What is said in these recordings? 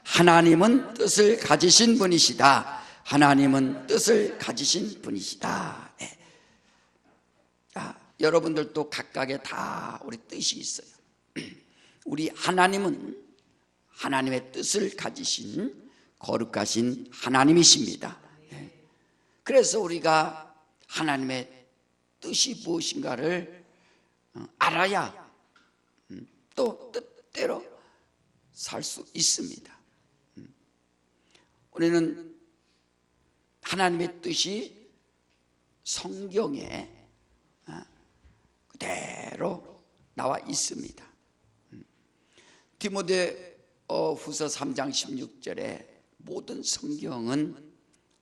하나님은 뜻을 가지신 분이시다. 하나님은 뜻을 가지신 분이시다. 네. 여러분들도 각각의 다 우리 뜻이 있어요. 우리 하나님은 하나님의 뜻을 가지신 거룩하신 하나님이십니다. 네. 그래서 우리가 하나님의 뜻이 무엇인가를 알아야 또 뜻대로 살 수 있습니다. 우리는 하나님의 뜻이 성경에 그대로 나와 있습니다. 디모데후서 3장 16절에 모든 성경은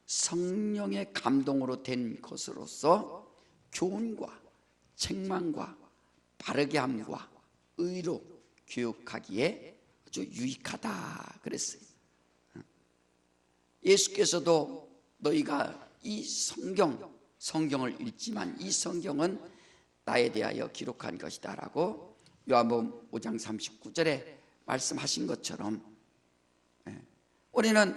성령의 감동으로 된 것으로서 교훈과 책망과 바르게 함과 의로 교육하기에 아주 유익하다 그랬어요. 예수께서도 너희가 이 성경을 읽지만 이 성경은 나에 대하여 기록한 것이다 라고 요한복음 5장 39절에 말씀하신 것처럼 우리는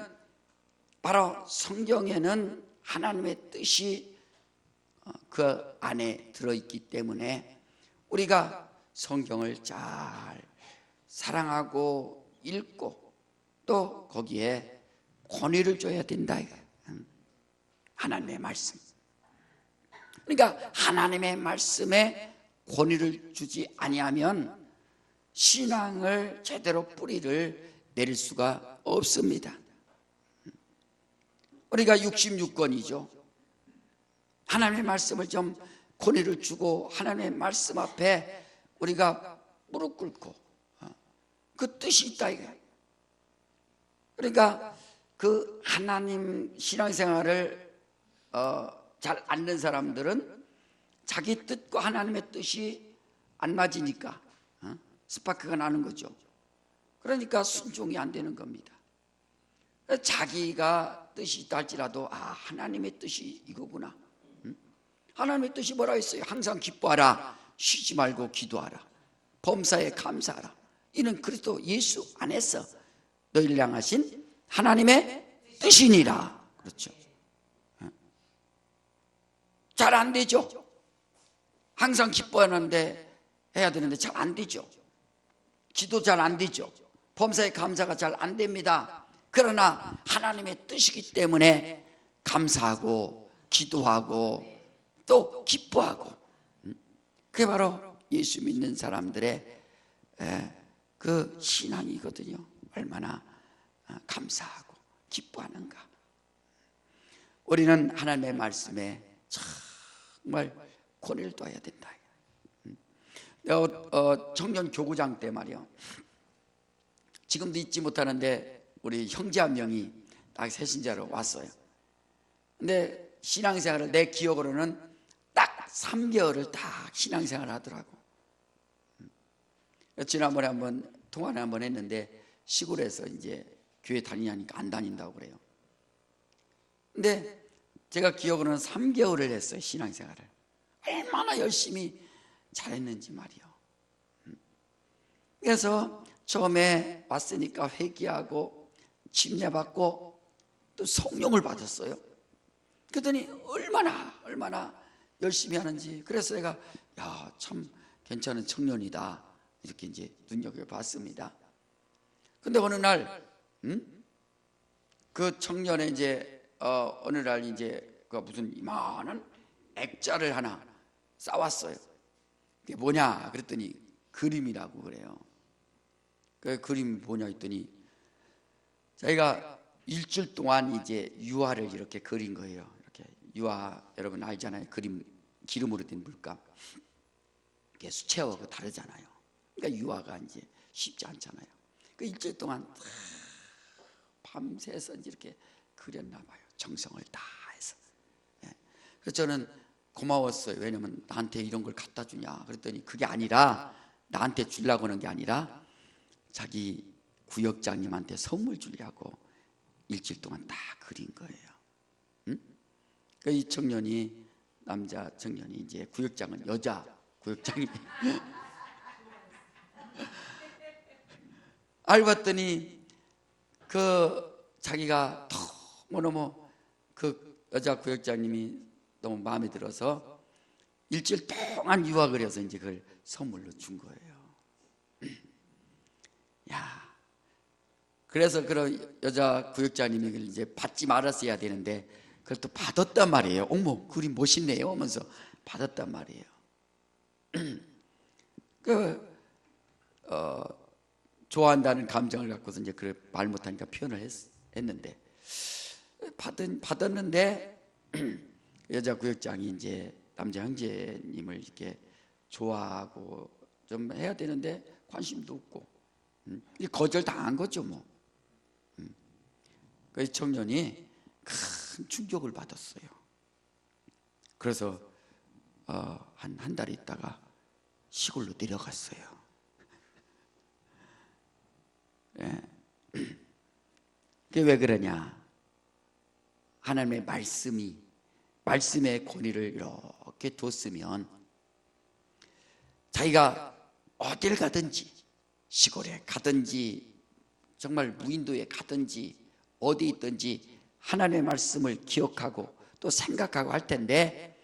바로 성경에는 하나님의 뜻이 그 안에 들어있기 때문에 우리가 성경을 잘 사랑하고 읽고 또 거기에 권위를 줘야 된다. 하나님의 말씀. 그러니까 하나님의 말씀에 권위를 주지 아니하면 신앙을 제대로 뿌리를 내릴 수가 없습니다. 우리가 66권이죠. 하나님의 말씀을 좀 권위를 주고 하나님의 말씀 앞에 우리가 무릎 꿇고 그 뜻이 있다 이거예요. 그러니까 그 하나님 신앙생활을 잘 않는 사람들은 자기 뜻과 하나님의 뜻이 안 맞으니까 스파크가 나는 거죠. 그러니까 순종이 안 되는 겁니다. 자기가 뜻이 있다 할지라도 하나님의 뜻이 이거구나. 하나님의 뜻이 뭐라 했어요? 항상 기뻐하라, 쉬지 말고 기도하라, 범사에 감사하라. 이는 그리스도 예수 안에서 너희를 향하신 하나님의 뜻이니라. 그렇죠. 잘 안 되죠. 항상 기뻐하는데 해야 되는데 잘 안 되죠. 기도 잘 안 되죠. 범사에 감사가 잘 안 됩니다. 그러나 하나님의 뜻이기 때문에 감사하고 기도하고 또 기뻐하고, 그게 바로 예수 믿는 사람들의 그 신앙이거든요. 얼마나 감사하고 기뻐하는가. 우리는 하나님의 말씀에 정말 권위를 둬야 된다. 청년 교구장 때 말이요, 지금도 잊지 못하는데 우리 형제 한 명이 딱 새신자로 왔어요. 근데 신앙생활을 내 기억으로는 딱 3개월을 딱 신앙생활을 하더라고. 지난번에 한번 통화를 한번 했는데 시골에서 이제 교회 다니냐니까 안 다닌다고 그래요. 근데 제가 기억으로는 3개월을 했어요, 신앙생활을. 얼마나 열심히 잘했는지 말이요. 그래서 처음에 왔으니까 회개하고 침례받고 또 성령을 받았어요. 그랬더니 얼마나 열심히 하는지. 그래서 내가 참 괜찮은 청년이다 이렇게 이제 눈여겨봤습니다. 근데 어느 날 그 청년의 이제 어느 날 이제 그 무슨 이만한 액자를 하나 싸왔어요. 그게 뭐냐 그랬더니 그림이라고 그래요. 그 그림이 뭐냐 했더니 자기가 일주일 동안 이제 유화를 이렇게 그린 거예요. 이렇게 유화 여러분 알잖아요. 그림 기름으로 된 물감. 이게 수채화하고 다르잖아요. 그러니까 유화가 이제 쉽지 않잖아요. 그 일주일 동안 밤새서 이렇게 그렸나 봐요. 정성을 다해서. 그래서 저는 고마웠어요. 왜냐면 나한테 이런 걸 갖다 주냐 그랬더니 그게 아니라 나한테 주려고 하는 게 아니라 자기 구역장님한테 선물 주려고 일주일 동안 다 그린 거예요. 이 청년이, 남자 청년이 이제 구역장은 여자 구역장이 알고 봤더니 자기가 너무너무 여자 구역장님이 너무 마음에 들어서 일주일 동안 유학을 해서 이제 그걸 선물로 준 거예요. 야, 그래서 그런 여자 구역장님이 그걸 이제 받지 말았어야 되는데 그걸 또 받았단 말이에요. 어머, 그림 멋있네요 하면서 받았단 말이에요. 좋아한다는 감정을 갖고서 이제 그걸 말 못하니까 표현을 했는데 받았는데 여자 구역장이 이제 남자 형제님을 이렇게 좋아하고 좀 해야 되는데 관심도 없고 거절 당한 거죠 뭐. 그 청년이 큰 충격을 받았어요. 그래서 한 달 있다가 시골로 내려갔어요. 예. 그게 왜 그러냐? 하나님의 말씀의 권위를 이렇게 뒀으면 자기가 어딜 가든지 시골에 가든지 정말 무인도에 가든지 어디 있든지 하나님의 말씀을 기억하고 또 생각하고 할 텐데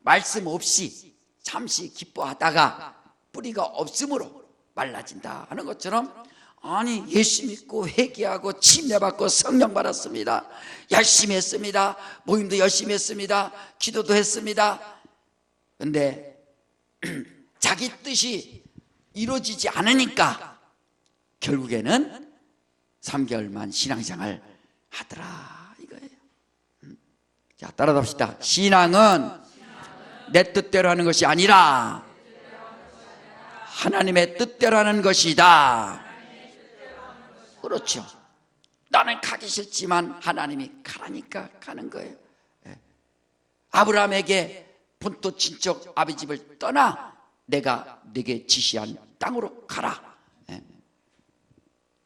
말씀 없이 잠시 기뻐하다가 뿌리가 없으므로 말라진다 하는 것처럼, 아니 예수 믿고 회개하고 침례받고 성령 받았습니다, 열심히 했습니다, 모임도 열심히 했습니다, 기도도 했습니다. 근데 자기 뜻이 이루어지지 않으니까 결국에는 3개월만 신앙생활 하더라 이거예요. 자, 따라합시다. 신앙은 내 뜻대로 하는 것이 아니라 하나님의 뜻대로 하는 것이다. 그렇죠. 나는 가기 싫지만 하나님이 가라니까 가는 거예요. 아브라함에게 본토 친척 아비 집을 떠나 내가 네게 지시한 땅으로 가라.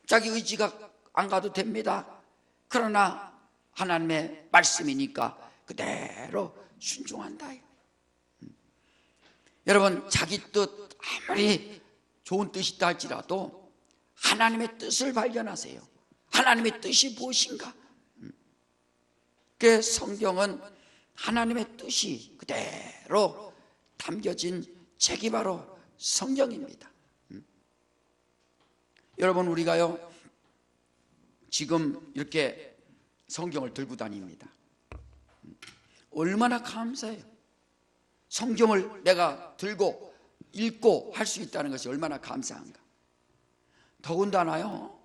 자기 의지가 안 가도 됩니다. 그러나 하나님의 말씀이니까 그대로 순종한다. 여러분, 자기 뜻 아무리 좋은 뜻이 있다 할지라도 하나님의 뜻을 발견하세요. 하나님의 뜻이 무엇인가? 그 성경은 하나님의 뜻이 그대로 담겨진 책이 바로 성경입니다. 여러분, 우리가요 지금 이렇게 성경을 들고 다닙니다. 얼마나 감사해요. 성경을 내가 들고 읽고 할 수 있다는 것이 얼마나 감사한가. 더군다나요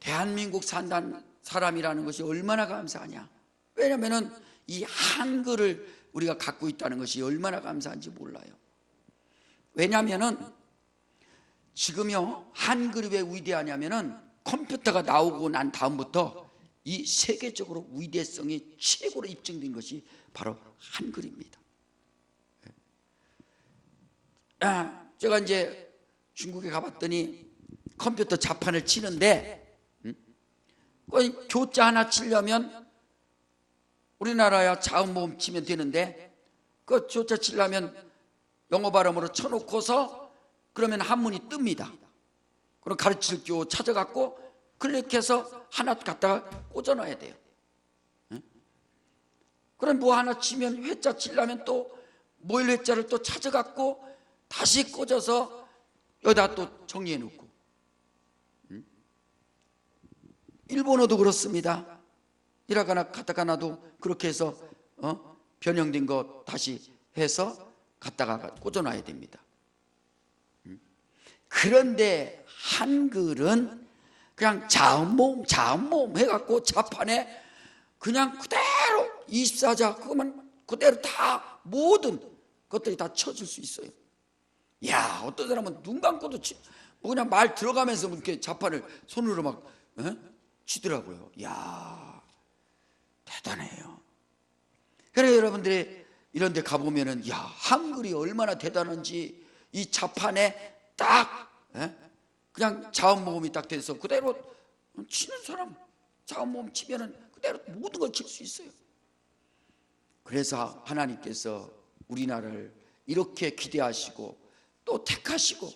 대한민국 산다는 사람이라는 것이 얼마나 감사하냐. 왜냐하면 이 한글을 우리가 갖고 있다는 것이 얼마나 감사한지 몰라요. 왜냐하면 지금요 한글이 왜 위대하냐면은 컴퓨터가 나오고 난 다음부터 이 세계적으로 위대성이 최고로 입증된 것이 바로 한글입니다. 제가 이제 중국에 가봤더니 컴퓨터 자판을 치는데 교자 하나 치려면 우리나라야 자음모음 치면 되는데 그 교자 치려면 영어 발음으로 쳐놓고서 그러면 한문이 뜹니다. 그럼 가르칠 교 찾아갖고 클릭해서 하나 갖다가 꽂아놔야 돼요. 그럼 뭐 하나 치면 회자 치려면 또 모일 회자를 또 찾아갖고 다시 꽂아서 여기다 또 정리해 놓고. 일본어도 그렇습니다. 히라가나 카타카나도 그렇게 해서 변형된 거 다시 해서 갖다가 꽂아놔야 됩니다. 그런데 한글은 그냥 자음모음 해갖고 자판에 그냥 그대로 24자 그거만 그대로 다 모든 것들이 다 쳐줄 수 있어요. 야, 어떤 사람은 눈 감고도 뭐 그냥 말 들어가면서 이렇게 자판을 손으로 막 치더라고요. 야, 대단해요. 그래 여러분들이 이런 데 가보면은 야, 한글이 얼마나 대단한지 이 자판에 딱 그냥 자음모음이 딱 돼서 그대로 치는 사람 자음모음 치면은 그대로 모든 걸 칠 수 있어요. 그래서 하나님께서 우리나라를 이렇게 기대하시고 또 택하시고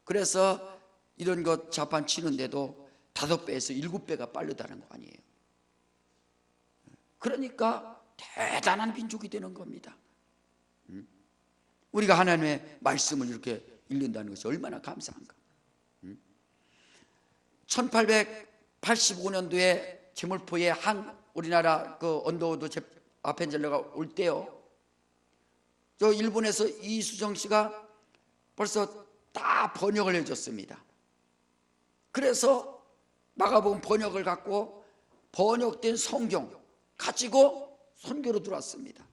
그래서 이런 것 자판 치는데도 5배에서 7배가 빠르다는 거 아니에요. 그러니까 대단한 민족이 되는 겁니다. 우리가 하나님의 말씀을 이렇게 읽는다는 것이 얼마나 감사한가. 1885년도에 제물포에 우리나라 그 언더우드 아펜젤러가 올 때요, 저 일본에서 이수정 씨가 벌써 다 번역을 해줬습니다. 그래서 마가복음 번역을 갖고 번역된 성경 가지고 선교로 들어왔습니다.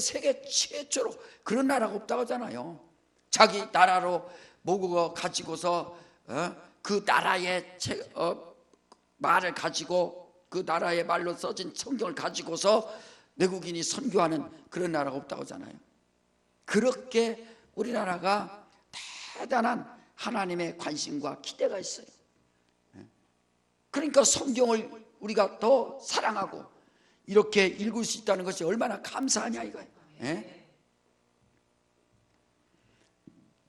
세계 최초로, 그런 나라가 없다고 하잖아요. 자기 나라로 모국어 가지고서 그 나라의 말을 가지고, 그 나라의 말로 써진 성경을 가지고서 외국인이 선교하는 그런 나라가 없다고 하잖아요. 그렇게 우리나라가 대단한 하나님의 관심과 기대가 있어요. 그러니까 성경을 우리가 더 사랑하고 이렇게 읽을 수 있다는 것이 얼마나 감사하냐 이거예요.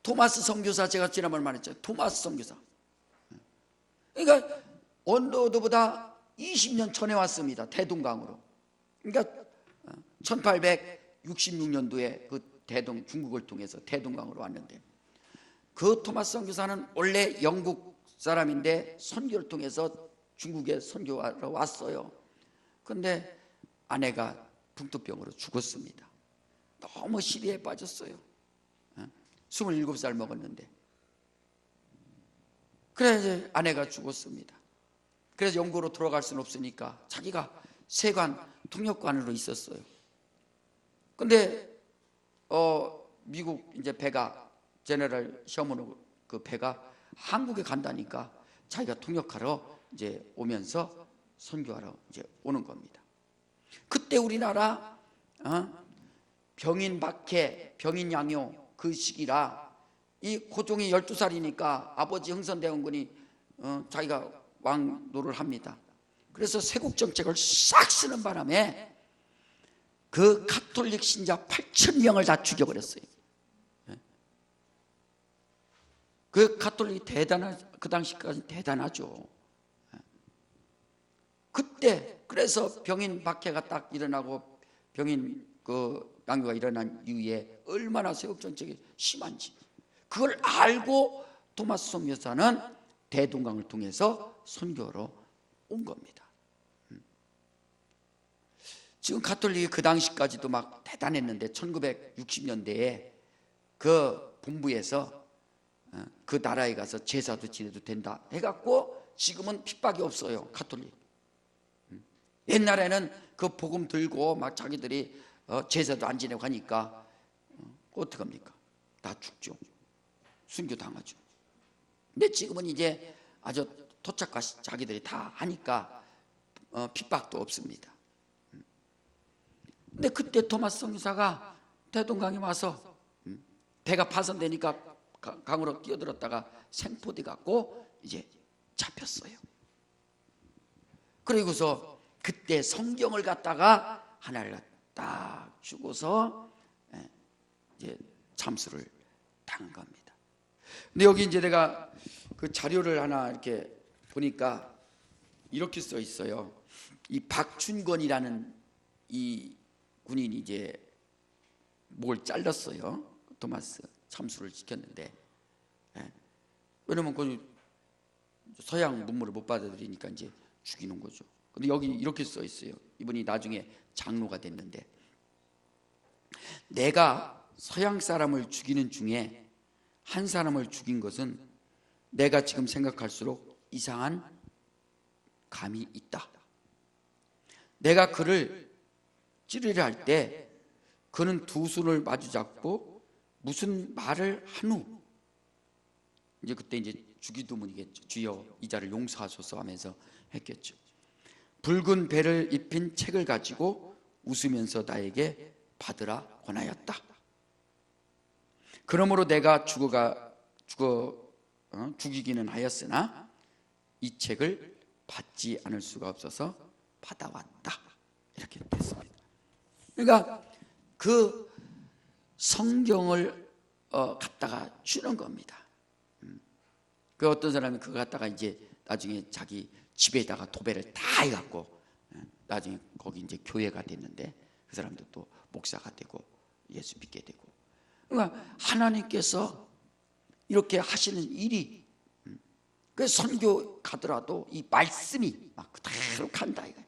토마스 선교사, 제가 지난번에 말했죠. 토마스 선교사. 그러니까 언더우드보다 20년 전에 왔습니다. 대동강으로. 그러니까 1866년도에 그 중국을 통해서 대동강으로 왔는데, 그 토마스 선교사는 원래 영국 사람인데 선교를 통해서 중국에 선교하러 왔어요. 그런데 아내가 풍토병으로 죽었습니다. 너무 시리에 빠졌어요. 27살 먹었는데. 그래서 이제 아내가 죽었습니다. 그래서 영국으로 돌아갈 수는 없으니까 자기가 세관 통역관으로 있었어요. 근데 미국 이제 배가, 제너럴 셔먼 그 배가 한국에 간다니까 자기가 통역하러 이제 오면서 선교하러 이제 오는 겁니다. 그때 우리나라 병인 박해, 병인 양요 그 시기라, 이 고종이 12살이니까 아버지 흥선대원군이 자기가 왕노를 합니다. 그래서 세국 정책을 싹 쓰는 바람에 그 가톨릭 신자 8,000명을 다 죽여버렸어요. 그 가톨릭이 그 당시까지 대단하죠. 그때 그래서 병인 박해가 딱 일어나고 병인 그 양교가 일어난 이후에 얼마나 세국 정책이 심한지 그걸 알고 토마스 선교사는 대동강을 통해서 선교로 온 겁니다. 지금 가톨릭이 그 당시까지도 막 대단했는데 1960년대에 그 본부에서 그 나라에 가서 제사도 지내도 된다 해갖고 지금은 핍박이 없어요. 가톨릭. 옛날에는 그 복음 들고 막 자기들이 제사도 안 지내고 하니까 어떡합니까? 다 죽죠. 순교 당하죠. 근데 지금은 이제 아주 토착과 자기들이 다 하니까 핍박도 없습니다. 근데 그때 토마스 선교사가 대동강에 와서 배가 파손되니까 강으로 뛰어들었다가 생포대 갖고 이제 잡혔어요. 그리고서 그때 성경을 갖다가 하나를 딱 주고서 이제 참수를 당한 겁니다. 근데 여기 이제 내가 그 자료를 하나 이렇게 보니까 이렇게 써 있어요. 이 박춘권이라는 이 군인이 이제 목을 잘랐어요. 토마스 참수를 시켰는데, 왜냐면 그 서양 문물을 못 받아들이니까 이제 죽이는 거죠. 근데 여기 이렇게 써 있어요. 이분이 나중에 장로가 됐는데, 내가 서양 사람을 죽이는 중에 한 사람을 죽인 것은 내가 지금 생각할수록 이상한 감이 있다. 내가 그를 찌르려 할 때 그는 두 손을 마주 잡고 무슨 말을 한 후, 이제 그때 이제 주기도문이겠죠. 주여 이 자를 용서하소서 하면서 했겠죠. 붉은 배를 입힌 책을 가지고 웃으면서 나에게 받으라 권하였다. 그러므로 내가 죽이기는 하였으나 이 책을 받지 않을 수가 없어서 받아왔다. 이렇게 됐습니다. 그러니까 그 성경을 갖다가 주는 겁니다. 그 어떤 사람이 그거 갖다가 이제 나중에 자기 집에다가 도배를 다 해갖고 나중에 거기 이제 교회가 됐는데 그 사람도 또 목사가 되고 예수 믿게 되고. 그러니까 하나님께서 이렇게 하시는 일이, 그 선교 가더라도 이 말씀이 막 그대로 간다 이거예요.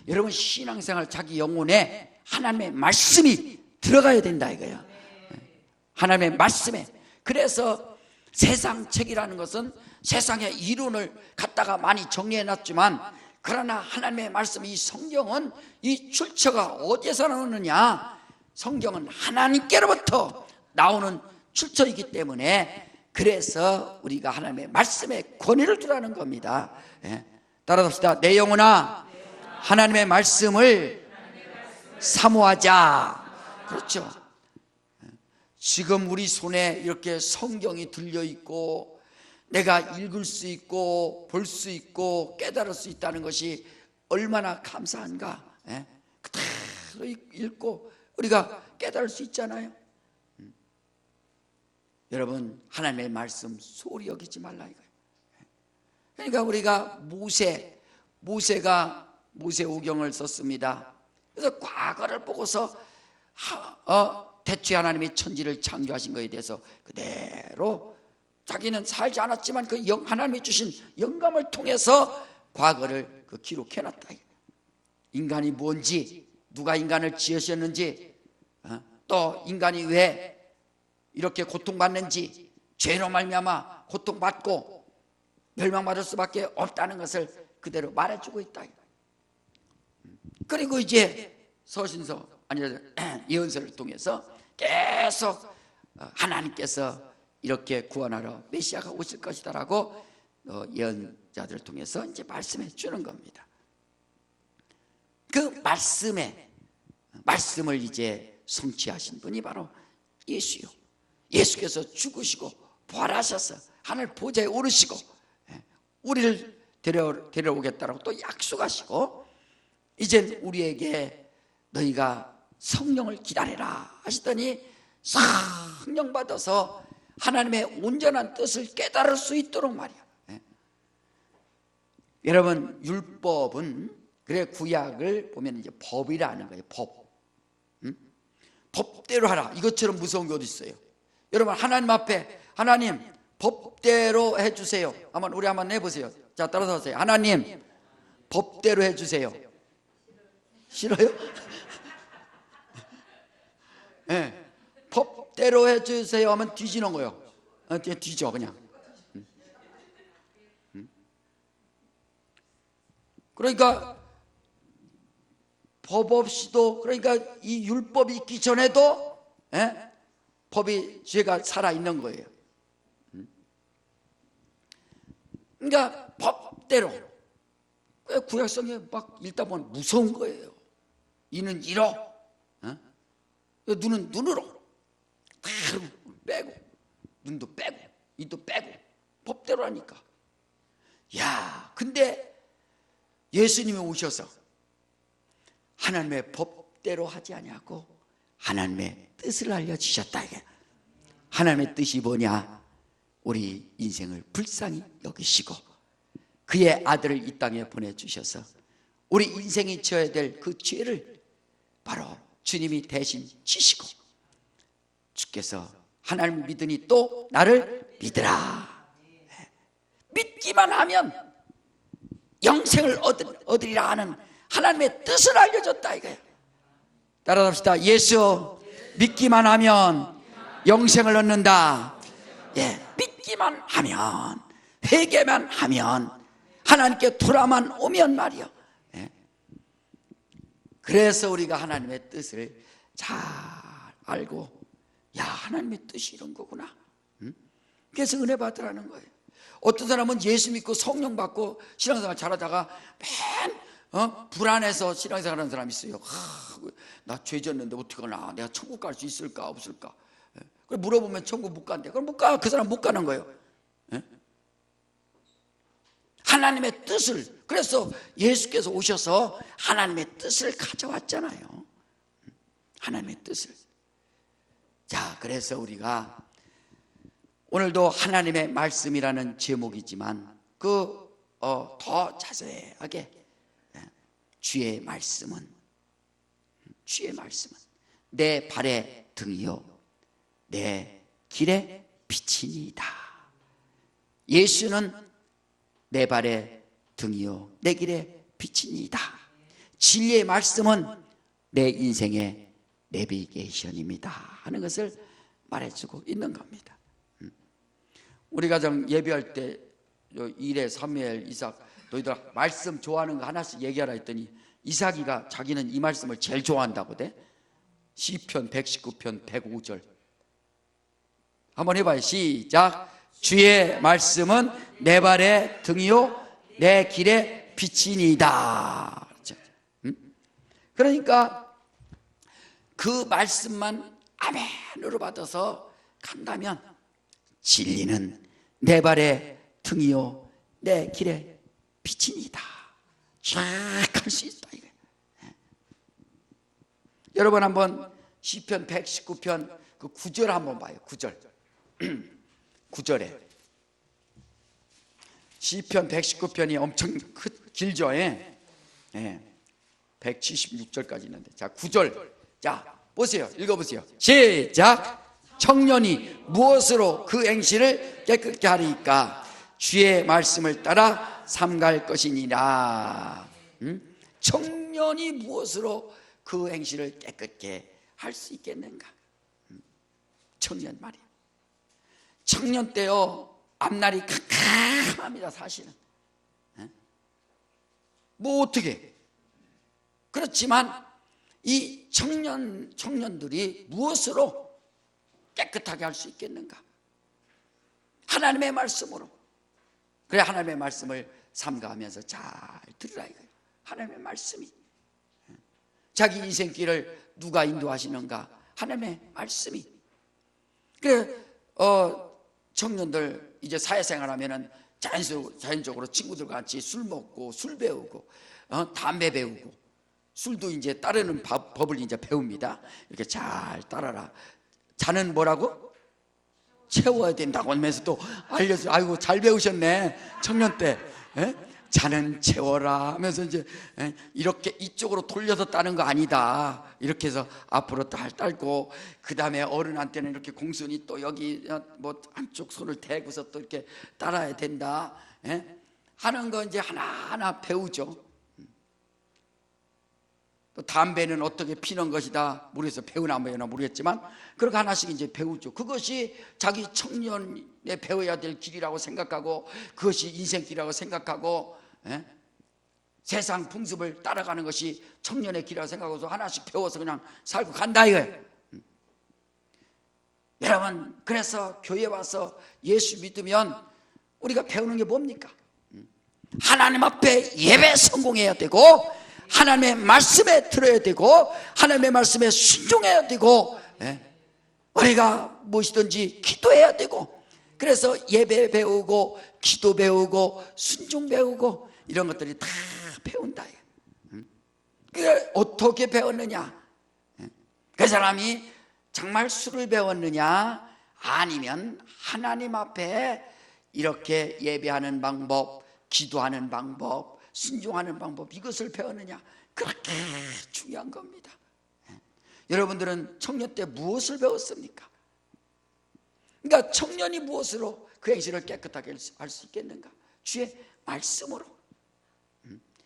여러분 신앙생활 자기 영혼에 하나님의 말씀이 들어가야 된다 이거예요. 하나님의 말씀에. 그래서 세상 책이라는 것은 세상의 이론을 갖다가 많이 정리해 놨지만, 그러나 하나님의 말씀, 이 성경은 이 출처가 어디에서 나오느냐, 성경은 하나님께로부터 나오는 출처이기 때문에, 그래서 우리가 하나님의 말씀에 권위를 두라는 겁니다. 따라합시다. 내 영혼아 하나님의 말씀을 사모하자. 그렇죠. 지금 우리 손에 이렇게 성경이 들려있고 내가 읽을 수 있고 볼 수 있고 깨달을 수 있다는 것이 얼마나 감사한가. 그대로 읽고 우리가 깨달을 수 있잖아요. 여러분 하나님의 말씀 소홀히 여기지 말라 이거예요. 그러니까 우리가 모세가 모세오경을 썼습니다. 그래서 과거를 보고서 대체 하나님이 천지를 창조하신 것에 대해서 그대로 자기는 살지 않았지만 그 하나님이 주신 영감을 통해서 과거를 기록해놨다. 인간이 뭔지, 누가 인간을 지으셨는지, 또 인간이 왜 이렇게 고통받는지, 죄로 말미암아 고통받고 멸망받을 수밖에 없다는 것을 그대로 말해주고 있다. 그리고 이제 서신서 아니 예언서를 통해서 계속 하나님께서 이렇게 구원하러 메시아가 오실 것이다라고 예언자들을 통해서 이제 말씀해 주는 겁니다. 그 말씀을 이제 성취하신 분이 바로 예수요. 예수께서 죽으시고 부활하셔서 하늘 보좌에 오르시고 우리를 데려오겠다라고 또 약속하시고, 이제 우리에게 너희가 성령을 기다리라 하시더니 성령 받아서 하나님의 온전한 뜻을 깨달을 수 있도록 말이야. 여러분 율법은, 그래 구약을 보면 이제 법이라는 거예요. 법. 법대로 하라. 이것처럼 무서운 게 어디 있어요? 여러분 하나님 앞에 하나님 법대로 해주세요. 우리 한번 해보세요. 자 따라서 하세요. 하나님 법대로 해주세요. 싫어요? 네. 법대로 해주세요 하면 뒤지는 거예요. 뒤져 그냥. 그러니까 법 없이도, 그러니까 이 율법이 있기 전에도 법이, 죄가 살아있는 거예요. 그러니까 법대로. 구약성에 막 읽다 보면 무서운 거예요. 이는 이로, 눈은 눈으로 다 빼고, 눈도 빼고 이도 빼고 법대로 하니까. 야, 근데 예수님이 오셔서 하나님의 법대로 하지 아니하고 하나님의 뜻을 알려주셨다. 이게 하나님의 뜻이 뭐냐? 우리 인생을 불쌍히 여기시고 그의 아들을 이 땅에 보내주셔서 우리 인생이 져야 될 그 죄를 바로 주님이 대신 지시고, 주께서 하나님을 믿으니 또 나를 믿으라. 믿기만 하면 영생을 얻으리라 하는 하나님의 뜻을 알려줬다 이거예요. 따라합시다. 예수 믿기만 하면 영생을 얻는다. 믿기만 하면, 회개만 하면, 하나님께 돌아만 오면 말이요. 그래서 우리가 하나님의 뜻을 잘 알고, 야, 하나님의 뜻이 이런 거구나. 그래서 은혜 받으라는 거예요. 어떤 사람은 예수 믿고 성령 받고 신앙생활 잘하다가 맨 불안해서 신앙생활 하는 사람이 있어요. 나 죄 졌는데 어떡하나, 내가 천국 갈 수 있을까 없을까. 물어보면 천국 못 간대. 그럼 못 가. 그 사람 못 가는 거예요. 하나님의 뜻을, 그래서 예수께서 오셔서 하나님의 뜻을 가져왔잖아요. 하나님의 뜻을. 자, 그래서 우리가 오늘도 하나님의 말씀이라는 제목이지만 그 더 자세하게 주의 말씀은 내 발의 등이요 내 길의 빛이니이다. 예수는 내 발의 등이요 내 길의 빛이니이다. 진리의 말씀은 내 인생의 내비게이션입니다 하는 것을 말해주고 있는 겁니다. 우리 가정 예배할 때 이레, 사무엘, 이삭 너희들 말씀 좋아하는 거 하나씩 얘기하라 했더니 이삭이가 자기는 이 말씀을 제일 좋아한다고 돼. 시편 119편 105절 한번 해봐요. 시작. 주의 말씀은 내 발의 등이요 내 길의 빛이니이다. 그러니까 그 말씀만 아멘으로 받아서 간다면 진리는 내 발의 등이요 내 길의 빛이니이다. 쫙 할 수 있다 이거예요. 여러분 한번 시편 119편 그 9절 한번 봐요. 9절 9절에 시편 119편이 엄청 길죠. 176절까지 있는데 자 9절 자 보세요. 읽어보세요. 시작. 청년이 무엇으로 그 행실을 깨끗게 하리까? 주의 말씀을 따라 삼갈 것이니라. 청년이 무엇으로 그 행실을 깨끗게 할 수 있겠는가? 청년 말이에요. 청년 때요 앞날이 캄캄합니다. 사실은 뭐 어떻게 그렇지만 이 청년들이 무엇으로 깨끗하게 할 수 있겠는가? 하나님의 말씀으로. 그래 하나님의 말씀을 삼가하면서 잘 들으라 이거예요. 하나님의 말씀이 자기 인생길을 누가 인도하시는가? 하나님의 말씀이. 그래 청년들 이제 사회생활하면은 자연적으로 친구들과 같이 술 먹고 술 배우고 담배 배우고 술도 이제 따르는 법을 이제 배웁니다. 이렇게 잘 따라라. 자는 뭐라고? 채워야 된다고 하면서 또 알려줘. 아이고 잘 배우셨네 청년 때. 자는 채워라 하면서 이제 이렇게 이쪽으로 돌려서 따는 거 아니다. 이렇게 해서 앞으로 딸고 그 다음에 어른한테는 이렇게 공손히 또 여기 뭐 한쪽 손을 대고서 또 이렇게 따라야 된다. 하는 거 이제 하나하나 배우죠. 또 담배는 어떻게 피는 것이다 모르겠어. 배우나 안 배우나 모르겠지만 그렇게 하나씩 이제 배우죠. 그것이 자기 청년에 배워야 될 길이라고 생각하고 그것이 인생길이라고 생각하고 세상 풍습을 따라가는 것이 청년의 길이라고 생각하고서 하나씩 배워서 그냥 살고 간다 이거예요. 여러분 그래서 교회 와서 예수 믿으면 우리가 배우는 게 뭡니까? 하나님 앞에 예배 성공해야 되고 하나님의 말씀에 들어야 되고 하나님의 말씀에 순종해야 되고 우리가 무엇이든지 기도해야 되고 그래서 예배 배우고 기도 배우고 순종 배우고 이런 것들이 다 배운다. 그걸 어떻게 배웠느냐? 그 사람이 정말 술을 배웠느냐? 아니면 하나님 앞에 이렇게 예배하는 방법, 기도하는 방법, 순종하는 방법 이것을 배웠느냐? 그렇게 중요한 겁니다. 여러분들은 청년 때 무엇을 배웠습니까? 그러니까 청년이 무엇으로 그 행실을 깨끗하게 할 수 있겠는가? 주의 말씀으로.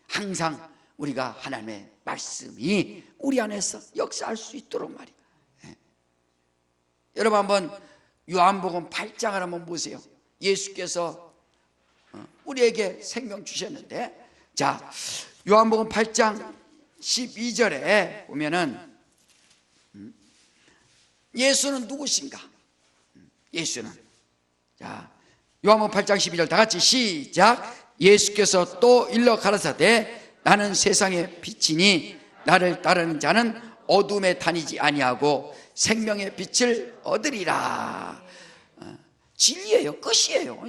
항상 우리가 하나님의 말씀이 우리 안에서 역사할 수 있도록 말이에요. 여러분 한번 요한복음 8장을 한번 보세요. 예수께서 우리에게 생명 주셨는데 자 요한복음 8장 12절에 보면은 예수는 누구신가? 예수는 자 요한복음 8장 12절 다 같이 시작. 예수께서 또 일러 가라사대 나는 세상의 빛이니 나를 따르는 자는 어둠에 다니지 아니하고 생명의 빛을 얻으리라. 진리예요. 끝이에요.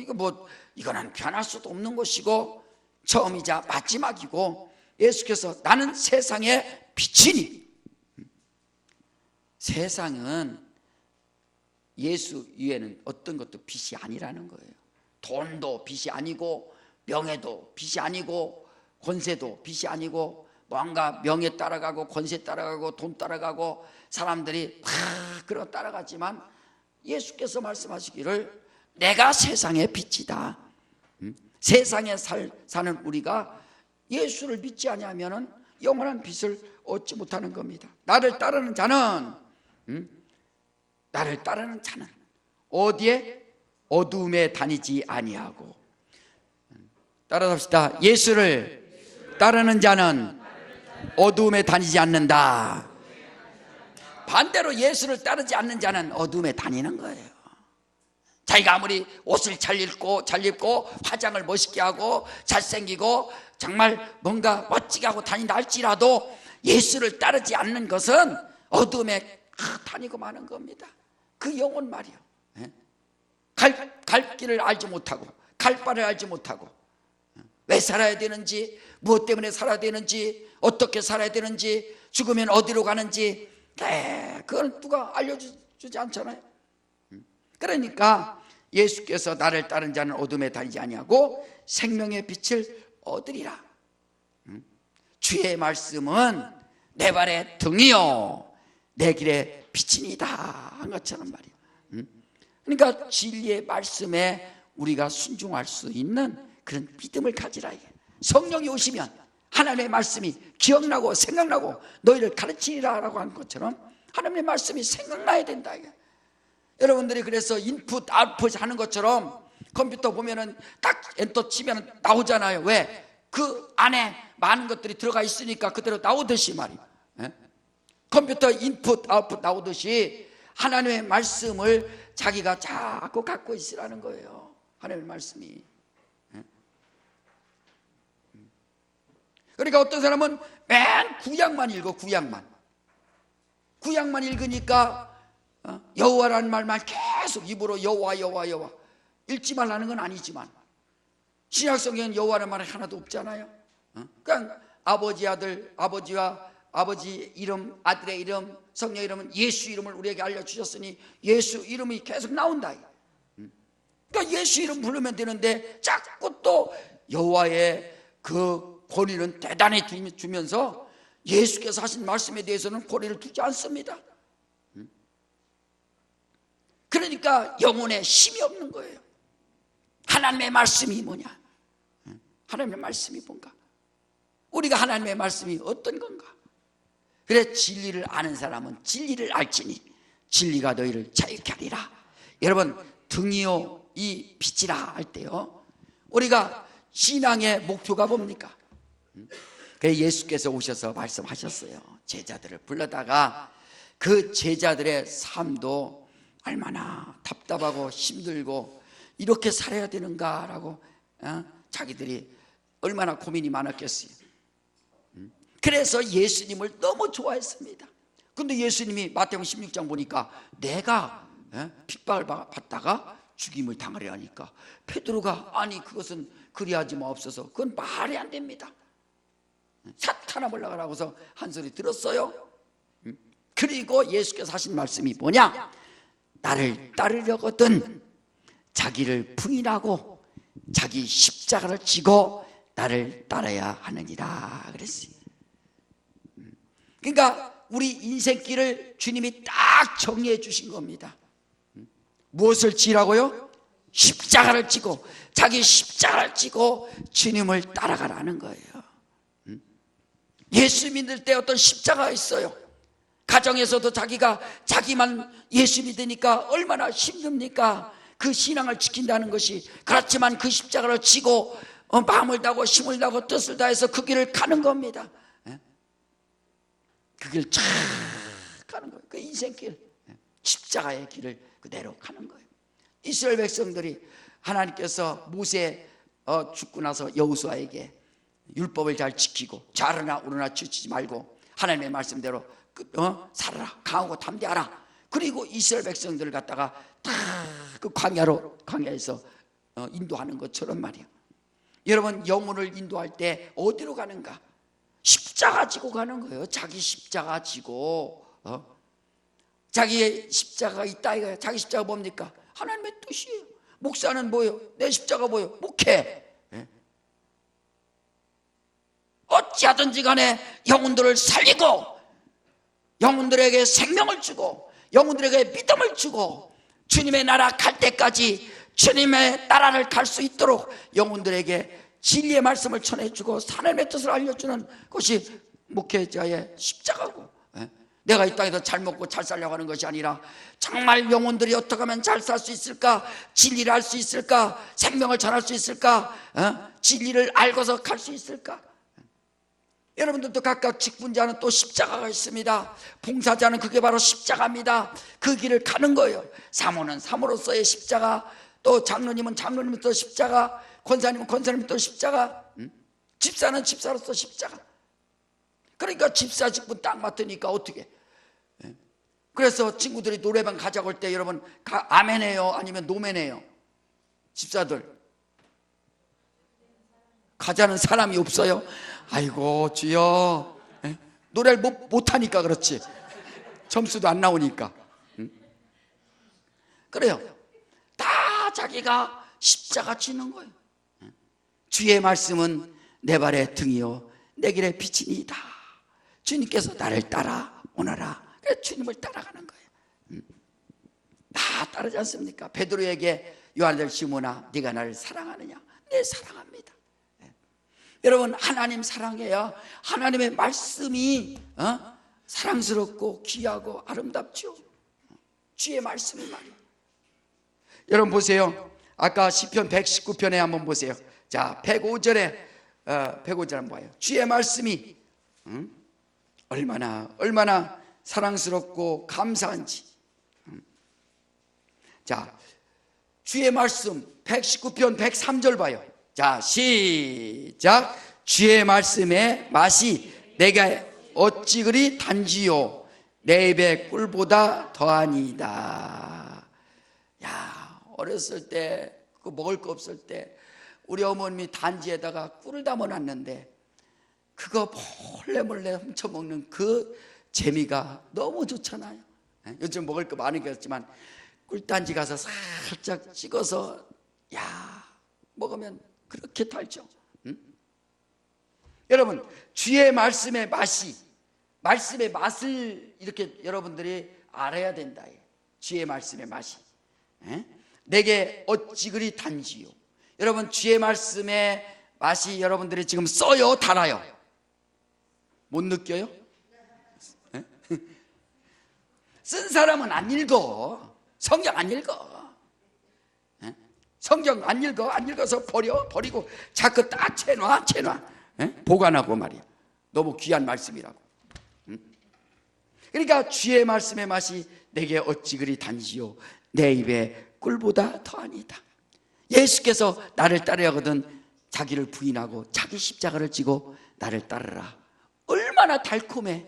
이거는 변할 수도 없는 것이고 처음이자 마지막이고 예수께서 나는 세상의 빛이니. 세상은 예수 위에는 어떤 것도 빛이 아니라는 거예요. 돈도 빛이 아니고 명예도 빛이 아니고 권세도 빛이 아니고 뭔가 명예 따라가고 권세 따라가고 돈 따라가고 사람들이 막 그런 따라가지만 예수께서 말씀하시기를 내가 세상의 빛이다. 세상에 사는 우리가 예수를 믿지 아니하면은 영원한 빛을 얻지 못하는 겁니다. 나를 따르는 자는 어디에? 어두움에 다니지 아니하고. 따라서 합시다. 예수를 따르는 자는 어두움에 다니지 않는다. 반대로 예수를 따르지 않는 자는 어두움에 다니는 거예요. 자기가 아무리 옷을 잘 입고 화장을 멋있게 하고 잘생기고 정말 뭔가 멋지게 하고 다닌다 할지라도 예수를 따르지 않는 것은 어두움에 다니고 마는 겁니다. 그 영혼 말이요. 갈 길을 알지 못하고 갈 바를 알지 못하고 왜 살아야 되는지, 무엇 때문에 살아야 되는지, 어떻게 살아야 되는지, 죽으면 어디로 가는지 그건 누가 알려주지 않잖아요. 그러니까 예수께서 나를 따른 자는 어둠에 다니지 아니하고 생명의 빛을 얻으리라. 주의 말씀은 내 발의 등이요 내 길의 빛이니이다 한 것처럼 말이에요. 그러니까 진리의 말씀에 우리가 순종할 수 있는 그런 믿음을 가지라. 성령이 오시면 하나님의 말씀이 기억나고 생각나고 너희를 가르치리라 라고 한 것처럼 하나님의 말씀이 생각나야 된다. 여러분들이 그래서 인풋 아웃풋 하는 것처럼 컴퓨터 보면은 딱 엔터 치면 나오잖아요. 왜? 그 안에 많은 것들이 들어가 있으니까 그대로 나오듯이 말이에요. 컴퓨터 인풋 아웃풋 나오듯이 하나님의 말씀을 자기가 자꾸 갖고 있으라는 거예요. 하나님의 말씀이. 그러니까 어떤 사람은 맨 구약만 읽어. 구약만 읽으니까 여호와라는 말만 계속 입으로 여호와 읽지 말라는 건 아니지만 신약 성경엔 여호와라는 말이 하나도 없잖아요. 그러니까 아버지와 아버지 이름, 아들의 이름, 성령 이름은 예수 이름을 우리에게 알려주셨으니 예수 이름이 계속 나온다. 그러니까 예수 이름 부르면 되는데 자꾸 또 여호와의 그 권위는 대단히 주면서 예수께서 하신 말씀에 대해서는 권위를 두지 않습니다. 그러니까 영혼에 힘이 없는 거예요. 하나님의 말씀이 뭐냐? 하나님의 말씀이 뭔가? 우리가 하나님의 말씀이 어떤 건가? 그래 진리를 아는 사람은 진리를 알지니 진리가 너희를 자유케 하리라. 여러분 등이요 이 빛이라 할 때요 우리가 신앙의 목표가 뭡니까? 그래 예수께서 오셔서 말씀하셨어요. 제자들을 불러다가 그 제자들의 삶도 얼마나 답답하고 힘들고 이렇게 살아야 되는가라고 자기들이 얼마나 고민이 많았겠어요. 그래서 예수님을 너무 좋아했습니다. 근데 예수님이 마태복음 16장 보니까 내가 핍박을 받다가 죽임을 당하려니까 베드로가 아니 그것은 그리하지 마옵소서. 그건 말이 안 됩니다. 사탄아 올라가라고서 한 소리 들었어요. 그리고 예수께서 하신 말씀이 뭐냐? 나를 따르려거든 자기를 부인하고 자기 십자가를 지고 나를 따라야 하느니라 그랬어요. 그러니까 우리 인생길을 주님이 딱 정리해 주신 겁니다. 무엇을 지라고요? 십자가를 지고 자기 십자가를 지고 주님을 따라가라는 거예요. 예수 믿을 때 어떤 십자가가 있어요. 가정에서도 자기만 예수 믿으니까 얼마나 힘듭니까? 그 신앙을 지킨다는 것이. 그렇지만 그 십자가를 지고 마음을 다하고 힘을 다하고 뜻을 다해서 그 길을 가는 겁니다. 그 길 쫙 가는 거예요. 그 인생길 십자가의 길을 그대로 가는 거예요. 이스라엘 백성들이 하나님께서 모세 죽고 나서 여호수아에게 율법을 잘 지키고 좌르나 우르나 치우치지 말고 하나님의 말씀대로 살아라. 강하고 담대하라. 그리고 이스라엘 백성들을 갖다가 다 그 광야에서 인도하는 것처럼 말이에요. 여러분 영혼을 인도할 때 어디로 가는가? 십자가 지고 가는 거예요. 자기 십자가 지고 자기의 십자가가 있다 이거예요. 자기 십자가 뭡니까? 하나님의 뜻이에요. 목사는 뭐예요? 내 십자가 뭐예요? 목회. 어찌하든지 간에 영혼들을 살리고 영혼들에게 생명을 주고 영혼들에게 믿음을 주고 주님의 나라 갈 때까지 주님의 나라를 갈 수 있도록 영혼들에게 진리의 말씀을 전해주고 하나님의 뜻을 알려주는 것이 목회자의 십자가고, 내가 이 땅에서 잘 먹고 잘 살려고 하는 것이 아니라 정말 영혼들이 어떻게 하면 잘 살 수 있을까, 진리를 알 수 있을까, 생명을 전할 수 있을까, 진리를 알고서 갈 수 있을까. 여러분들도 각각 직분자는 또 십자가가 있습니다. 봉사자는 그게 바로 십자가입니다. 그 길을 가는 거예요. 사모는 사모로서의 십자가, 또 장로님은 장로님으로서 십자가, 권사님은 권사님으로서 십자가, 집사는 집사로서 십자가. 그러니까 집사 직분 딱 맡으니까 어떻게. 그래서 친구들이 노래방 가자고 할 때 여러분 아멘해요, 아니면 노멘해요? 집사들 가자는 사람이 없어요. 아이고 주여, 노래를 못하니까 그렇지, 점수도 안 나오니까. 그래요. 다 자기가 십자가 지는 거예요. 주의 말씀은 내 발의 등이요 내 길의 빛이니이다. 주님께서 나를 따라 오너라. 그래서 주님을 따라가는 거예요. 다 따르지 않습니까? 베드로에게 요한들 시몬아 네가 나를 사랑하느냐? 네, 사랑합니다. 여러분, 하나님 사랑해야 하나님의 말씀이 사랑스럽고 귀하고 아름답죠. 주의 말씀이 말이에요. 여러분 보세요. 아까 시편 119편에 한번 보세요. 자, 105절에 105절 한번 봐요. 주의 말씀이 얼마나 사랑스럽고 감사한지. 자, 주의 말씀 119편 103절 봐요. 자, 시작. 주의 말씀의 맛이 내가 어찌 그리 단지요 내 입의 꿀보다 더하니이다. 야, 어렸을 때 그 먹을 거 없을 때 우리 어머님이 단지에다가 꿀을 담아놨는데 그거 몰래 훔쳐먹는 그 재미가 너무 좋잖아요. 요즘 먹을 거 많이 그렇지만 꿀단지 가서 살짝 찍어서 먹으면 그렇게 달죠. 여러분, 주의 말씀의 맛이, 말씀의 맛을 이렇게 여러분들이 알아야 된다. 주의 말씀의 맛이 내게 어찌 그리 단지요. 여러분, 주의 말씀의 맛이 여러분들이 지금 써요, 달아요? 못 느껴요? 쓴 사람은 안 읽어. 성경 안 읽어. 성경 안 읽어서 버리고 자꾸 딱 채놔. 보관하고 말이야. 너무 귀한 말씀이라고. 그러니까 주의 말씀의 맛이 내게 어찌 그리 단지요 내 입에 꿀보다 더하니이다. 예수께서 나를 따르려 하거든 자기를 부인하고 자기 십자가를 지고 나를 따르라. 얼마나 달콤해.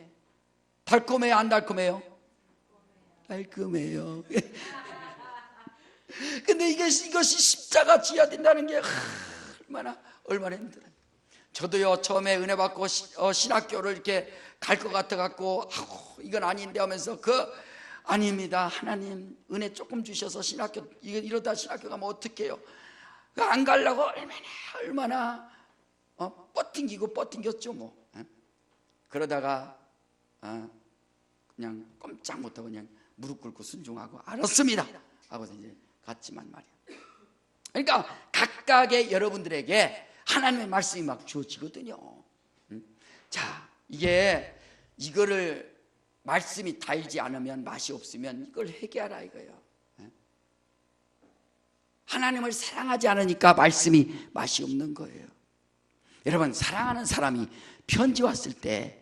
달콤해요, 안 달콤해요? 달콤해요. 근데 이것이 십자가 지어야 된다는 게 얼마나 힘들어요. 저도요, 처음에 은혜 받고 신학교를 이렇게 갈 것 같아 갖고 이건 아닌데 하면서 아닙니다. 하나님 은혜 조금 주셔서 신학교 이러다 신학교 가면 어떡해요? 안 가려고 얼마나 뻗팅겼죠 뭐. 그러다가 그냥 꼼짝 못하고 그냥 무릎 꿇고 순종하고 알았습니다 하고서 이제 갔지만 말이야. 그러니까 각각의 여러분들에게 하나님의 말씀이 막 주어지거든요. 자, 이거를 말씀이 달지 않으면, 맛이 없으면 이걸 회개하라 이거예요. 하나님을 사랑하지 않으니까 말씀이 맛이 없는 거예요. 여러분, 사랑하는 사람이 편지 왔을 때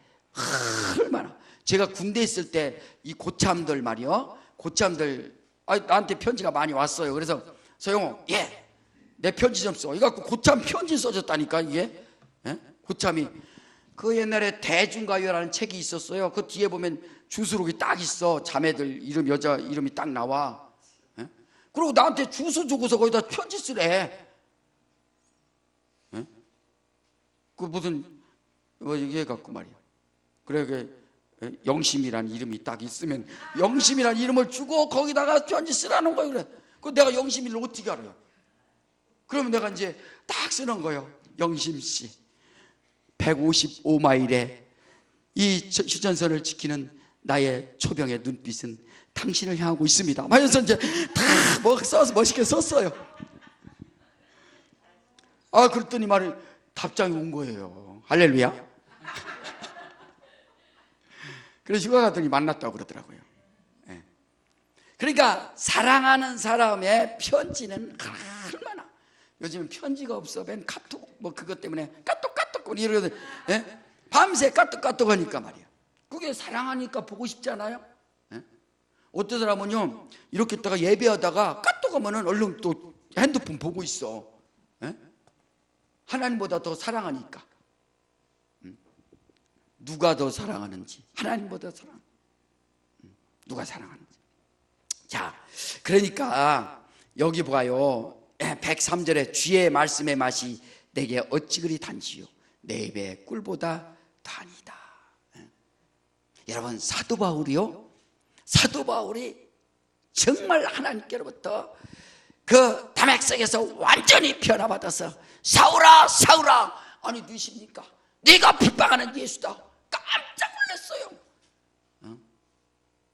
얼마나, 제가 군대 있을 때 이 고참들 말이요, 고참들 나한테 편지가 많이 왔어요. 그래서 서영호, 내 편지 좀 써. 이거 갖고 고참 편지 써줬다니까 이게. 고참이 그 옛날에 대중가요라는 책이 있었어요. 그 뒤에 보면 주소록이 딱 있어. 자매들 이름, 여자 이름이 딱 나와. 그리고 나한테 주소 주고서 거기다 편지 쓰래. 그 무슨 이게 갖고 말이야. 그래, 영심이라는 이름이 딱 있으면 영심이라는 이름을 주고 거기다가 편지 쓰라는 거예요. 그래. 그 내가 영심이를 어떻게 알아요? 그러면 내가 이제 딱 쓰는 거예요. 영심 씨, 155마일의 이 휴전선을 지키는 나의 초병의 눈빛은 당신을 향하고 있습니다. 하면서 이제 다 써서 멋있게 썼어요. 그랬더니 답장이 온 거예요. 할렐루야. 그래서 휴가 갔더니 만났다고 그러더라고요. 그러니까 사랑하는 사람의 편지는 얼마나, 요즘은 편지가 없어. 맨 카톡 그것 때문에 까똑까똑 이러거든. 밤새 까똑까똑 하니까 말이야. 그게 사랑하니까 보고 싶지 않아요? 어떤 사람은요, 이렇게 있다가 예배하다가 까똑하면은 얼른 또 핸드폰 보고 있어. 하나님보다 더 사랑하니까. 누가 더 사랑하는지, 하나님보다 누가 사랑하는지. 자, 그러니까 여기 봐요. 103절에 주의 말씀의 맛이 내게 어찌 그리 단지요, 내 입에 꿀보다 단이다. 여러분, 사도 바울이 정말 하나님께로부터 그 다메섹에서 완전히 변화받아서 사울아 사울아, 아니 누구십니까? 네가 핍박하는 예수다. 깜짝 놀랐어요.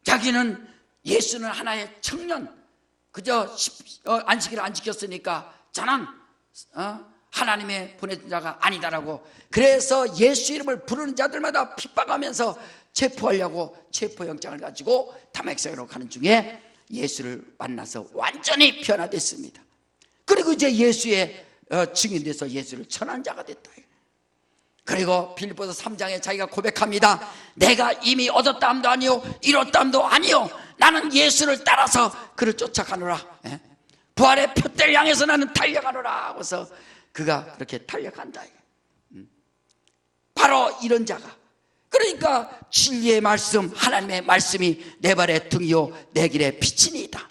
자기는 예수는 하나의 청년, 그저 안식일을 안 지켰으니까 저는 하나님의 보내준 자가 아니다라고, 그래서 예수 이름을 부르는 자들마다 핍박하면서 체포하려고 체포영장을 가지고 다메섹으로 가는 중에 예수를 만나서 완전히 변화됐습니다. 그리고 이제 예수의 증인돼서 예수를 전한 자가 됐다. 그리고 빌립보서 3장에 자기가 고백합니다. 내가 이미 얻었다함도 아니요 이뤘다함도 아니요, 나는 예수를 따라서 그를 쫓아가노라. 부활의 표대를 향해서 나는 달려가노라 하고서 그가 그렇게 달려간다. 바로 이런 자가, 그러니까 진리의 말씀, 하나님의 말씀이 내 발의 등이요 내 길의 빛이니이다.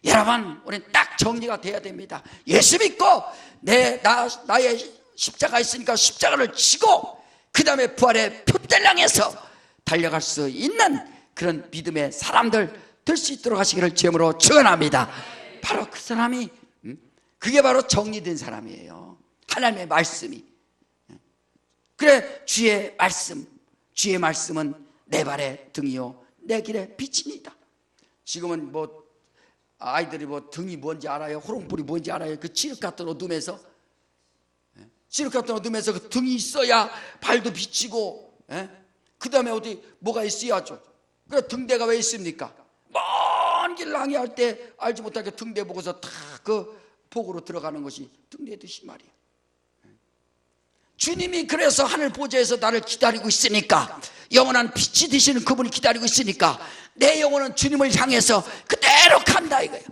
여러분, 우리는 딱 정리가 돼야 됩니다. 예수 믿고 나의 십자가 있으니까 십자가를 지고 그 다음에 부활의 표대를 향해서 달려갈 수 있는 그런 믿음의 사람들 될 수 있도록 하시기를 주님으로 축원합니다. 바로 그 사람이, 그게 바로 정리된 사람이에요. 하나님의 말씀이. 그래, 주의 말씀은 내 발의 등이요 내 길의 빛입니다. 지금은 아이들이 등이 뭔지 알아요? 호롱불이 뭔지 알아요? 그 칠흑 같은 어둠에서 그 등이 있어야 발도 비치고, 그 다음에 뭐가 있어야죠. 그래, 등대가 왜 있습니까? 먼 길 항해할 때 알지 못하게 등대 보고서 다 그 복으로 들어가는 것이 등대듯이 말이에요. 주님이 그래서 하늘 보좌에서 나를 기다리고 있으니까, 영원한 빛이 되시는 그분이 기다리고 있으니까 내 영혼은 주님을 향해서 그대로 간다 이거예요.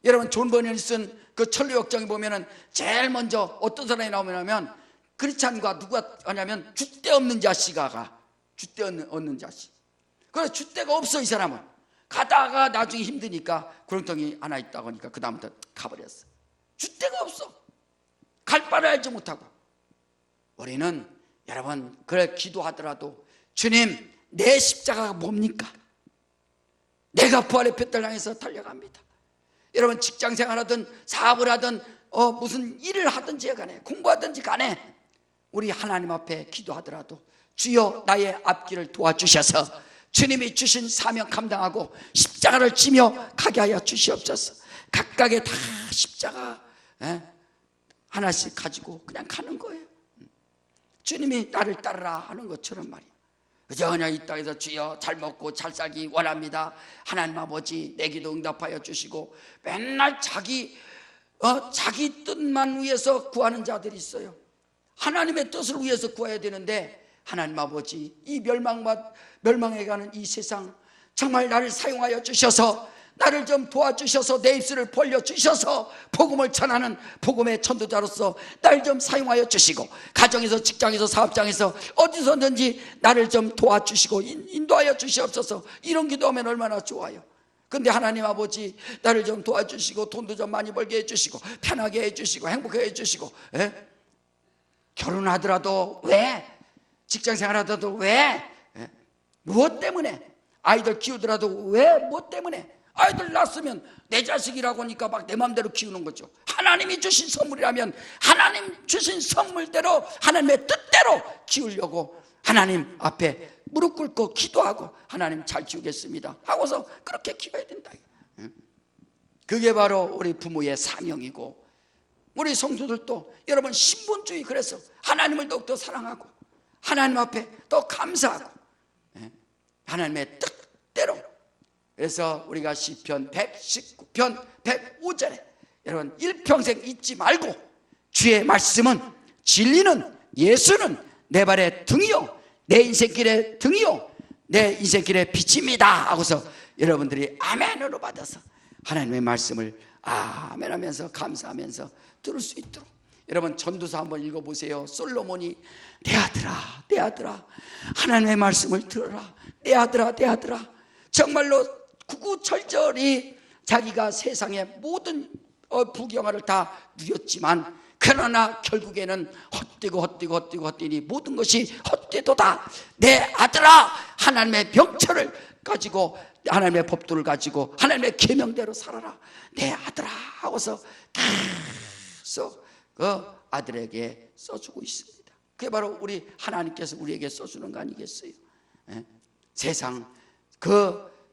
여러분, 존 버니언이 쓴 그 천루역정에 보면은 제일 먼저 어떤 사람이 나오냐면 크리스찬과 누가 하냐면 줏대 없는 자식아가, 줏대 없는 자식. 그래서 줏대가 없어. 이 사람은 가다가 나중에 힘드니까 구렁텅이 하나 있다고 하니까 그 다음부터 가버렸어. 줏대가 없어. 갈 바를 알지 못하고. 우리는 여러분, 그래 기도하더라도 주님, 내 십자가가 뭡니까? 내가 부활의 표대를 향해서 달려갑니다. 여러분, 직장생활하든 사업을 하든 무슨 일을 하든지 간에, 공부하든지 간에 우리 하나님 앞에 기도하더라도 주여 나의 앞길을 도와주셔서 주님이 주신 사명 감당하고 십자가를 지며 가게 하여 주시옵소서. 각각의 다 십자가 하나씩 가지고 그냥 가는 거예요. 주님이 나를 따르라 하는 것처럼 말이에요. 그저 그냥 이 땅에서 주여 잘 먹고 잘 살기 원합니다. 하나님 아버지 내 기도 응답하여 주시고, 맨날 자기 뜻만 위해서 구하는 자들이 있어요. 하나님의 뜻을 위해서 구해야 되는데, 하나님 아버지 이 멸망해가는 이 세상 정말 나를 사용하여 주셔서, 나를 좀 도와주셔서 내 입술을 벌려주셔서 복음을 전하는 복음의 전도자로서 날 좀 사용하여 주시고, 가정에서 직장에서 사업장에서 어디서든지 나를 좀 도와주시고 인도하여 주시옵소서. 이런 기도하면 얼마나 좋아요. 근데 하나님 아버지 나를 좀 도와주시고 돈도 좀 많이 벌게 해주시고 편하게 해주시고 행복하게 해주시고, 결혼하더라도 왜? 직장생활 하더라도 왜? 무엇 때문에? 아이들 키우더라도 왜? 무엇 때문에? 아이들 낳았으면 내 자식이라고 하니까 막 내 마음대로 키우는 거죠. 하나님이 주신 선물이라면 하나님 주신 선물대로 하나님의 뜻대로 키우려고 하나님 앞에 무릎 꿇고 기도하고 하나님 잘 키우겠습니다 하고서 그렇게 키워야 된다. 그게 바로 우리 부모의 사명이고, 우리 성도들도 여러분 신분주의, 그래서 하나님을 더욱더 사랑하고 하나님 앞에 더 감사하고 하나님의 뜻대로. 그래서 우리가 시편 119편 105절에 여러분 일평생 잊지 말고 주의 말씀은, 진리는, 예수는 내 발의 등이요 내 인생길의 등이요 내 인생길의 빛입니다 하고서 여러분들이 아멘으로 받아서 하나님의 말씀을 아멘 하면서 감사하면서 들을 수 있도록. 여러분 전도서 한번 읽어보세요. 솔로몬이 내 아들아 내 아들아 하나님의 말씀을 들어라. 내 아들아 내 아들아. 정말로 구구절절히 자기가 세상의 모든 부경화를 다 누렸지만 그러나 결국에는 헛되니 모든 것이 헛되도다. 내 아들아 하나님의 명철을 가지고 하나님의 법도를 가지고 하나님의 계명대로 살아라. 내 아들아 하고서 계속 그 아들에게 써주고 있습니다. 그게 바로 우리 하나님께서 우리에게 써주는 거 아니겠어요?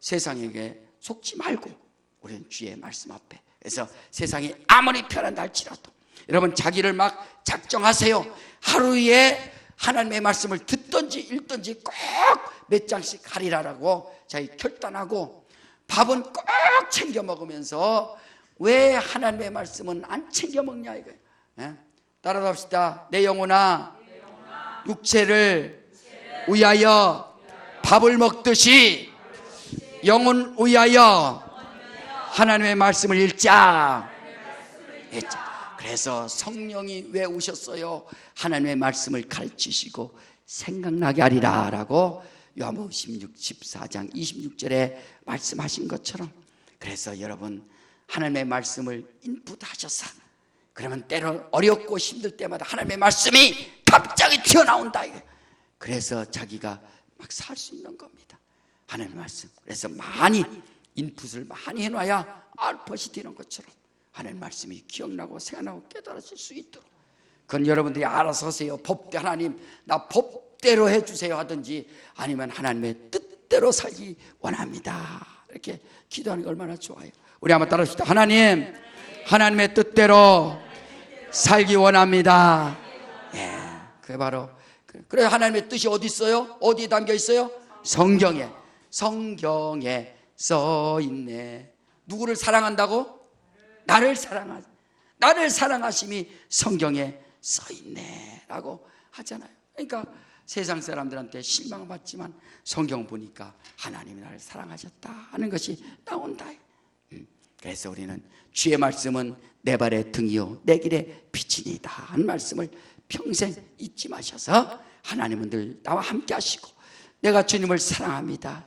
세상에게 속지 말고 우리는 주의 말씀 앞에. 그래서 세상이 아무리 편한다 할지라도 여러분 자기를 막 작정하세요. 하루에 하나님의 말씀을 듣든지 읽든지 꼭 몇 장씩 하리라라고 자기 결단하고, 밥은 꼭 챙겨 먹으면서 왜 하나님의 말씀은 안 챙겨 먹냐 이거예요. 따라서 합시다. 내 영혼아 육체를 위하여 밥을 먹듯이 영혼 위하여 하나님의 말씀을 읽자. 그래서 성령이 왜 오셨어요? 하나님의 말씀을 가르치시고 생각나게 하리라 라고 요한복음 14장 26절에 말씀하신 것처럼. 그래서 여러분 하나님의 말씀을 인풋하셔서 그러면 때로 어렵고 힘들 때마다 하나님의 말씀이 갑자기 튀어나온다. 그래서 자기가 막 살 수 있는 겁니다. 하나님의 말씀. 그래서 많이 인풋을 많이 해놔야 알것이 되는 것처럼 하나님의 말씀이 기억나고 생각나고 깨달아질 수 있도록. 그건 여러분들이 알아서 하세요. 법대 하나님 나 법대로 해주세요 하든지 아니면 하나님의 뜻대로 살기 원합니다 이렇게 기도하는 게 얼마나 좋아요. 우리 한번 따라합시다. 하나님 하나님의 뜻대로 살기 원합니다. 그게 바로 그래. 하나님의 뜻이 어디 있어요? 어디에 담겨 있어요? 성경에 써 있네. 누구를 사랑한다고? 나를 사랑하심이 성경에 써 있네 라고 하잖아요. 그러니까 세상 사람들한테 실망받지만 성경 보니까 하나님이 나를 사랑하셨다 하는 것이 나온다. 그래서 우리는 주의 말씀은 내 발의 등이요 내 길의 빛이니이다 하는 말씀을 평생 잊지 마셔서 하나님은 늘 나와 함께 하시고 내가 주님을 사랑합니다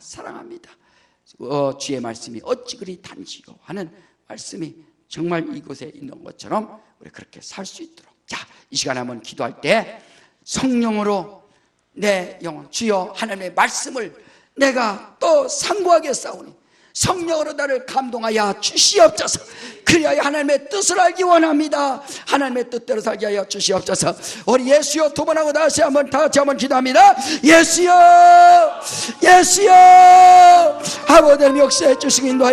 주의 말씀이 어찌 그리 단지요 하는 말씀이 정말 이곳에 있는 것처럼 우리 그렇게 살 수 있도록. 자, 이 시간에 한번 기도할 때 성령으로 내 영혼 주여 하나님의 말씀을 내가 또 상고하게 싸우니 성령으로 나를 감동하여 주시옵소서. 그리하여 하나님의 뜻을 알기 원합니다. 하나님의 뜻대로 살게 하여 주시옵소서. 우리 예수여 두 번 하고 다시 한번 다 같이 한번 기도합니다. 예수여 예수여 아버지 역사해 주시기 인도하여